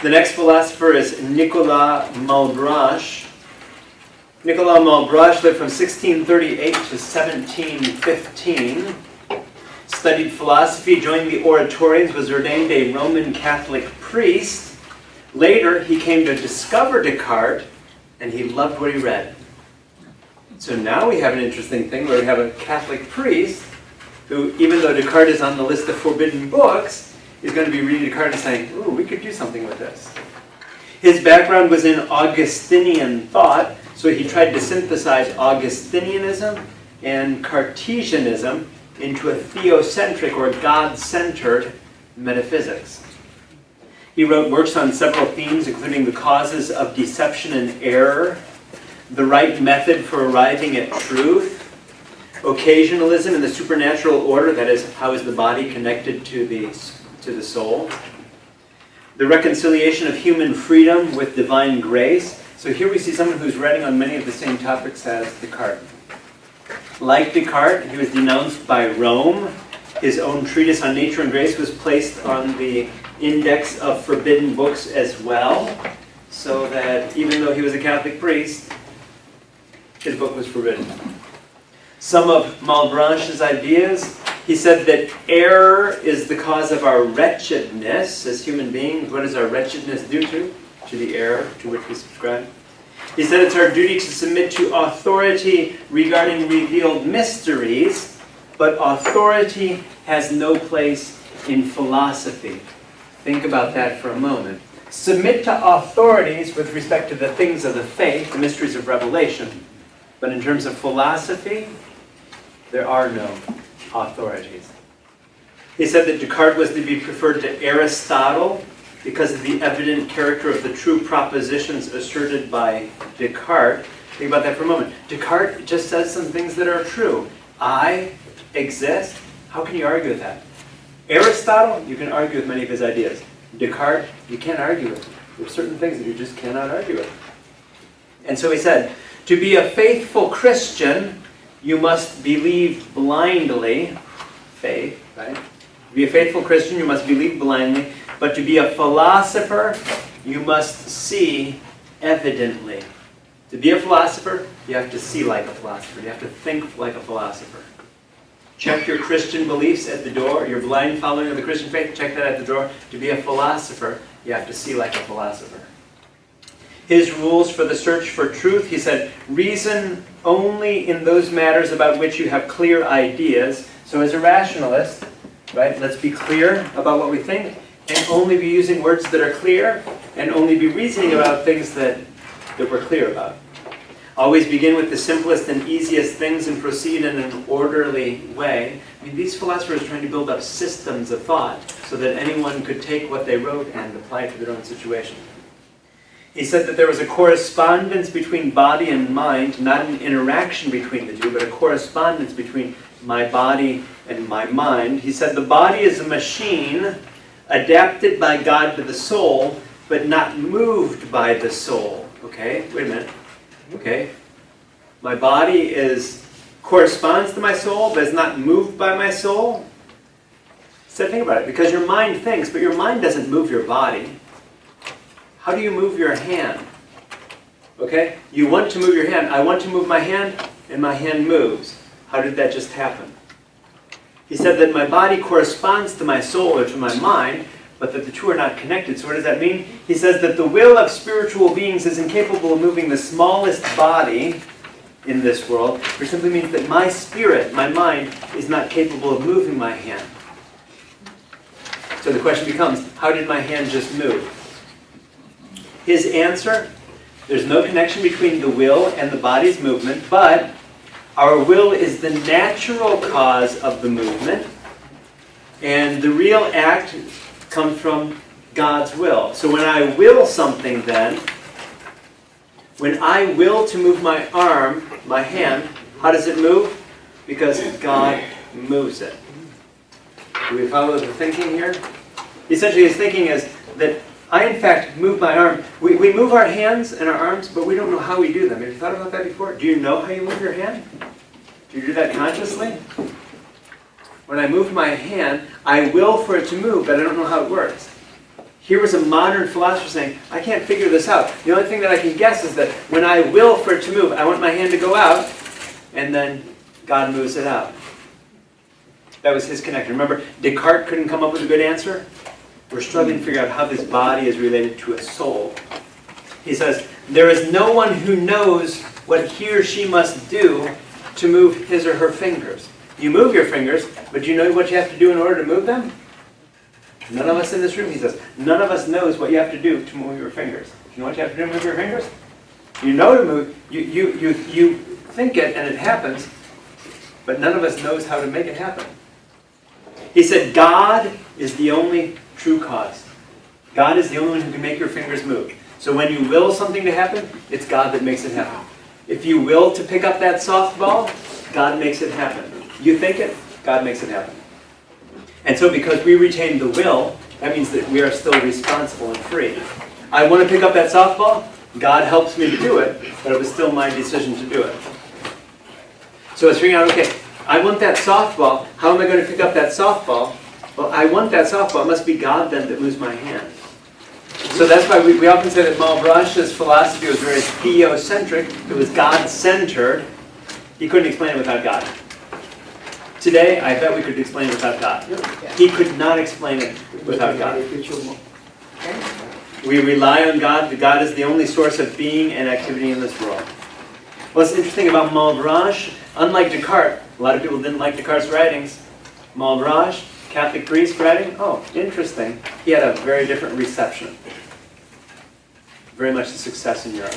The next philosopher is Nicolas Malebranche. Nicolas Malebranche lived from 1638 to 1715. Studied philosophy, joined the Oratorians, was ordained a Roman Catholic priest. Later, he came to discover Descartes, and he loved what he read. So now we have an interesting thing where we have a Catholic priest who, even though Descartes is on the list of forbidden books, is going to be reading Descartes and saying, ooh, we could do something with this. His background was in Augustinian thought, so he tried to synthesize Augustinianism and Cartesianism into a theocentric or God-centered metaphysics. He wrote works on several themes, including the causes of deception and error, the right method for arriving at truth, occasionalism and the supernatural order, that is, how is the body connected to the soul, the reconciliation of human freedom with divine grace. So here we see someone who's writing on many of the same topics as Descartes. Like Descartes, he was denounced by Rome. His own treatise on nature and grace was placed on the index of forbidden books as well, so that even though he was a Catholic priest, his book was forbidden. Some of Malebranche's ideas, he said that error is the cause of our wretchedness as human beings. What does our wretchedness due to? To the error to which we subscribe. He said it's our duty to submit to authority regarding revealed mysteries, but authority has no place in philosophy. Think about that for a moment. Submit to authorities with respect to the things of the faith, the mysteries of revelation. But in terms of philosophy, there are no authorities. He said that Descartes was to be preferred to Aristotle because of the evident character of the true propositions asserted by Descartes. Think about that for a moment. Descartes just says some things that are true. I exist. How can you argue with that? Aristotle, you can argue with many of his ideas. Descartes, you can't argue with. There are certain things that you just cannot argue with. And so he said, to be a faithful Christian, you must believe blindly. Faith, right? To be a faithful Christian, you must believe blindly. But to be a philosopher, you must see evidently. To be a philosopher, you have to see like a philosopher. You have to think like a philosopher. Check your Christian beliefs at the door. Your blind following of the Christian faith, check that at the door. To be a philosopher, you have to see like a philosopher. His rules for the search for truth, he said, reason only in those matters about which you have clear ideas. So as a rationalist, right, let's be clear about what we think, and only be using words that are clear, and only be reasoning about things that we're clear about. Always begin with the simplest and easiest things and proceed in an orderly way. I mean, these philosophers are trying to build up systems of thought so that anyone could take what they wrote and apply it to their own situation. He said that there was a correspondence between body and mind, not an interaction between the two, but a correspondence between my body and my mind. He said the body is a machine adapted by God to the soul, but not moved by the soul. Okay, wait a minute. Okay, my body corresponds to my soul, but is not moved by my soul. So think about it, because your mind thinks, but your mind doesn't move your body. How do you move your hand? Okay, you want to move your hand. I want to move my hand, and my hand moves. How did that just happen? He said that my body corresponds to my soul or to my mind, but that the two are not connected. So what does that mean? He says that the will of spiritual beings is incapable of moving the smallest body in this world, which simply means that my spirit, my mind, is not capable of moving my hand. So the question becomes, how did my hand just move? His answer, there's no connection between the will and the body's movement, but our will is the natural cause of the movement, and the real act comes from God's will. So when I will something then, when I will to move my arm, my hand, how does it move? Because God moves it. Do we follow the thinking here? Essentially his thinking is that I in fact move my arm. We move our hands and our arms, but we don't know how we do them. Have you thought about that before? Do you know how you move your hand? Do you do that consciously? When I move my hand, I will for it to move, but I don't know how it works. Here was a modern philosopher saying, I can't figure this out. The only thing that I can guess is that when I will for it to move, I want my hand to go out, and then God moves it out. That was his connection. Remember, Descartes couldn't come up with a good answer? We're struggling to figure out how this body is related to a soul. He says, there is no one who knows what he or she must do to move his or her fingers. You move your fingers, but do you know what you have to do in order to move them? None of us in this room, he says, none of us knows what you have to do to move your fingers. Do you know what you have to do to move your fingers? You know to move, you think it and it happens, but none of us knows how to make it happen. He said, God is the only true cause. God is the only one who can make your fingers move. So when you will something to happen, it's God that makes it happen. If you will to pick up that softball, God makes it happen. You think it, God makes it happen. And so because we retain the will, that means that we are still responsible and free. I want to pick up that softball, God helps me to do it, but it was still my decision to do it. So it's figuring out, okay, I want that softball, how am I going to pick up that softball? Well, I want that softball, it must be God then that moves my hand. So that's why we often say that Malebranche's philosophy was very theocentric, it was God-centered. He couldn't explain it without God. Today, I bet we could explain it without God. He could not explain it without God. We rely on God. God is the only source of being and activity in this world. What's interesting about Malebranche, unlike Descartes, a lot of people didn't like Descartes' writings. Malebranche, Catholic priest writing, oh, interesting. He had a very different reception. Very much a success in Europe.